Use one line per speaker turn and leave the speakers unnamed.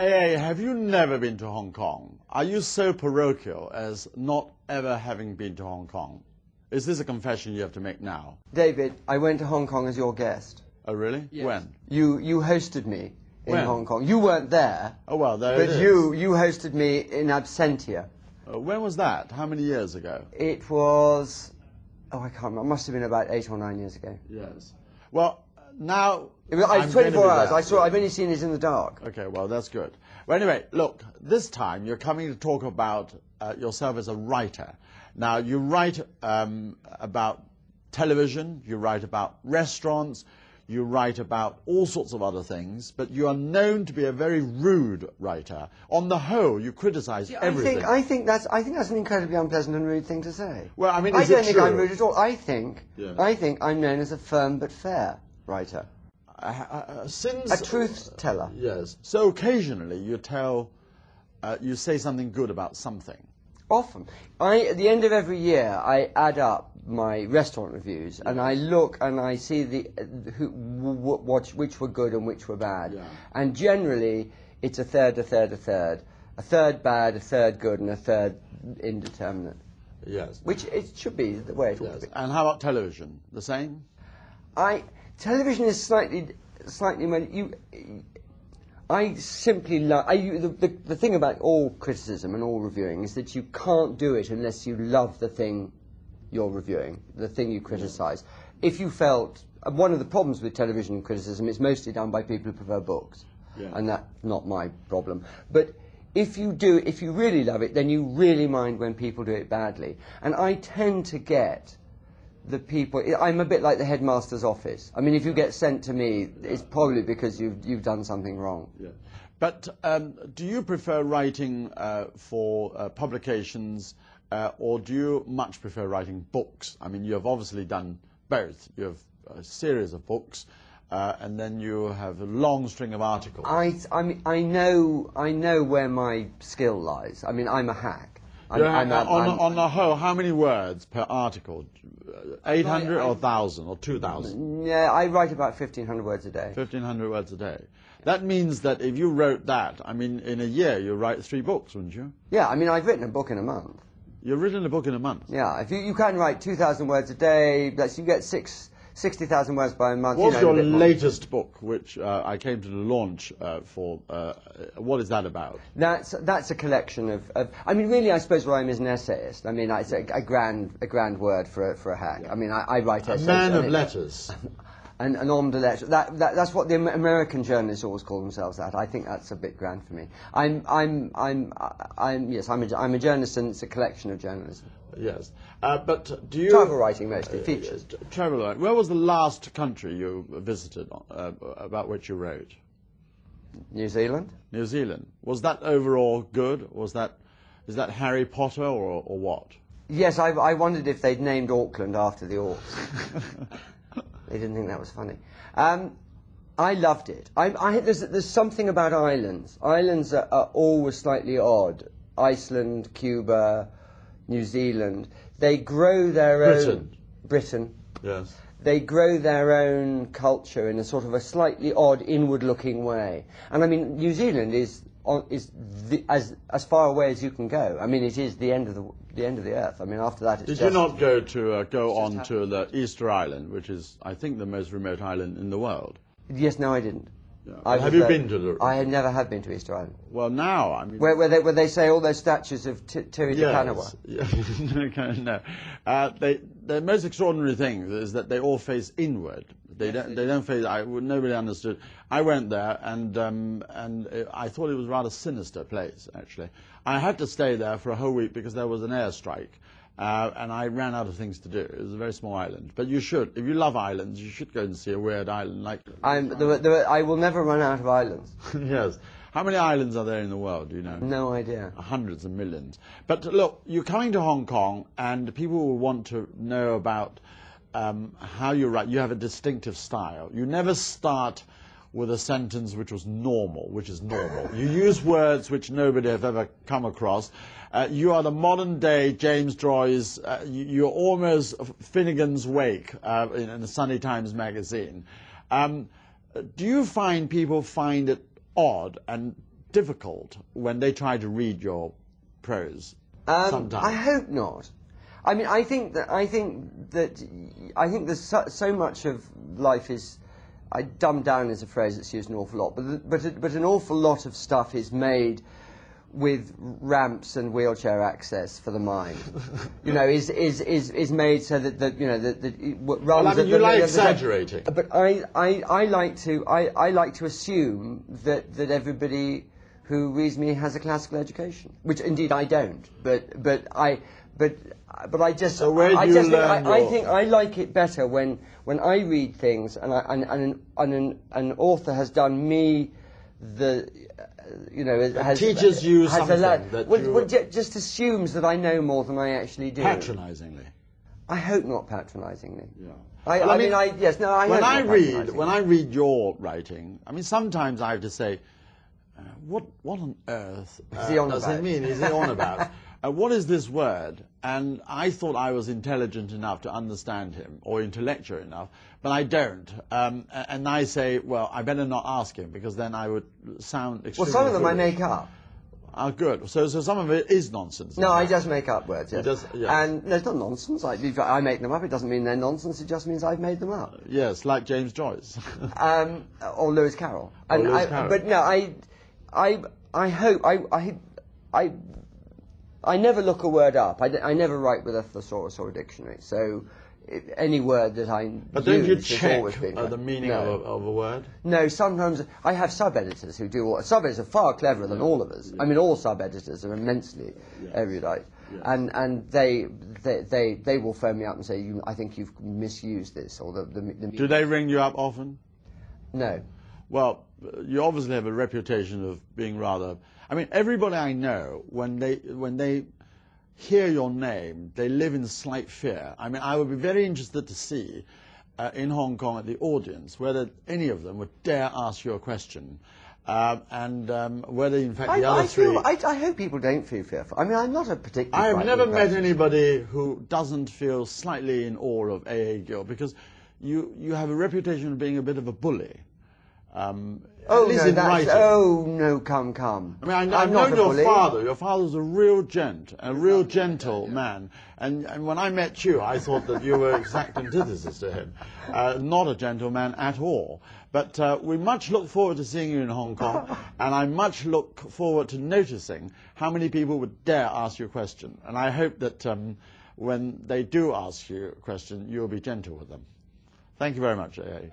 A, have you never been to Hong Kong? Are you so parochial as not ever having been to Hong Kong? Is this a confession you have to make now?
David, I went to Hong Kong as your guest.
Oh, really?
Yes.
When?
You hosted me in Hong Kong. You weren't there.
Oh, well, there it is.
But you hosted me in absentia.
When was that? How many years ago?
It was, oh, I can't remember. It must have been about 8 or 9 years ago.
Yes. Well, now...
It was 24 hours. I've only seen it in the dark.
Okay, well, that's good. Well, anyway, look, this time you're coming to talk about yourself as a writer. Now, you write about television, you write about restaurants, you write about all sorts of other things, but you are known to be a very rude writer. On the whole, you criticize everything.
I think that's an incredibly unpleasant and rude thing to say.
Well, I mean,
I
is it
don't think
true?
I'm rude at all. I think I'm known as a firm but fair writer.
Since
a truth teller.
Yes. So occasionally you tell, you say something good about something.
Often. At the end of every year, I add up my restaurant reviews, and I look and I see which were good and which were bad.
Yeah.
And generally, it's a third, a third, a third. A third bad, a third good, and a third indeterminate.
Yes.
Which it should be the way it ought to be.
And how about television? The same?
Television is slightly I simply love... the thing about all criticism and all reviewing is that you can't do it unless you love the thing you're reviewing, the thing you criticise. If you felt... one of the problems with television criticism is mostly done by people who prefer books. Yeah. And that's not my problem. But if you really love it, then you really mind when people do it badly. And I tend to get... the people... I'm a bit like the headmaster's office. I mean, if you get sent to me, it's probably because you've done something wrong. Yeah.
But do you prefer writing for publications, or do you much prefer writing books? I mean, you have obviously done both. You have a series of books, and then you have a long string of articles.
I know where my skill lies. I mean, I'm a hack.
On the whole, how many words per article? 800 or 1,000 or 2,000?
Yeah, I write about 1,500 words a day.
1,500 words a day. That means that if you wrote that, I mean, in a year, you write 3 books, wouldn't you?
Yeah, I mean, I've written a book in a month.
You've written a book in a month?
Yeah, if you can write 2,000 words a day, you get 60,000 words by a month.
What's your latest book, which I came to the launch for? What is that about?
That's a collection of I mean, really, I suppose what I'm is an essayist. I mean, it's a grand word for a hack. Yeah. I mean, I write essays.
A man of letters.
An homme de lettres. That's what the American journalists always call themselves. That I think that's a bit grand for me. I'm a journalist, and it's a collection of journalism.
Yes, but do you...
Travel writing mostly, features.
Travel writing. Where was the last country you visited about which you wrote?
New Zealand.
New Zealand. Was that overall good? Is that Harry Potter or what?
Yes, I wondered if they'd named Auckland after the Orcs. They didn't think that was funny. I loved it. There's something about islands. Islands are always slightly odd. Iceland, Cuba, New Zealand. They grow their own... Britain. Yes. They grow their own culture in a sort of a slightly odd, inward-looking way. And I mean, New Zealand is as far away as you can go. I mean, it is the end of the earth. I mean, after that, it's
Did you not go on to the Easter Island, which is, I think, the most remote island in the world?
Yes, no, I didn't.
Yeah. Have you been to the...
I never have been to Easter Island.
Well, now, I mean...
Where they say all those statues of Tiri de Panawa.
Yes. No. The most extraordinary thing is that they all face inward. They don't face... Nobody understood. I went there, and I thought it was a rather sinister place, actually. I had to stay there for a whole week because there was an airstrike. And I ran out of things to do. It was a very small island. But you should, if you love islands, you should go and see a weird island like...
I will never run out of islands.
Yes. How many islands are there in the world, do you know?
No idea.
Hundreds of millions. But look, you're coming to Hong Kong, and people will want to know about how you write. You have a distinctive style. You never start with a sentence which is normal. You use words which nobody has ever come across. You are the modern-day James Joyce. You're almost Finnegan's Wake in the Sunday Times magazine. Do you find people find it odd and difficult when they try to read your prose sometimes?
I hope not. I mean, I think there's so much of life is, dumbed down is a phrase that's used an awful lot, but an awful lot of stuff is made with ramps and wheelchair access for the mind. You know, is made so that you know that rather.
Well, I mean, you like exaggerating.
But I like to assume that everybody who reads me has a classical education, which indeed I don't. But I just
so where do you learn
I think I like it better when I read things and an author has done me the. You know,
teaches you something that
just assumes that I know more than I actually do.
Patronisingly.
I hope not patronisingly.
Yeah.
When
I read your writing, I mean, sometimes I have to say, what on earth does it mean? Is he on about? What is this word? And I thought I was intelligent enough to understand him, or intellectual enough, but I don't. And I say, well, I better not ask him, because then I would sound extremely
Well, some of them
foolish.
I make up.
Oh, good. So some of it is nonsense.
No, I just make up words. Yes.
Yes.
And no, it's not nonsense. I make them up. It doesn't mean they're nonsense. It just means I've made them up.
Yes, like James Joyce.
Or Lewis Carroll.
Carroll.
But no, I hope I never look a word up. I never write with a thesaurus or a dictionary. So any word that I
But don't you
use
check
always been
the meaning of a word?
No, sometimes I have sub-editors who do. Sub-editors are far cleverer than all of us. I mean, all sub-editors are immensely erudite, and they will phone me up and say, I think you've misused this, or the
Do they ring you up often?
No.
Well, you obviously have a reputation of being rather. I mean, everybody I know, when they hear your name, they live in slight fear. I mean, I would be very interested to see in Hong Kong at the audience whether any of them would dare ask you a question, and whether in fact the other three.
I hope people don't feel fearful. I mean, I'm not a particularly.
I have never met anybody who doesn't feel slightly in awe of A Gill, because you have a reputation of being a bit of a bully.
No, come.
I mean, I've known your father. Your father's a real gent, a real gentle man. And when I met you, I thought that you were exact antithesis to him. Not a gentleman at all. But we much look forward to seeing you in Hong Kong, and I much look forward to noticing how many people would dare ask you a question. And I hope that when they do ask you a question, you'll be gentle with them. Thank you very much, A.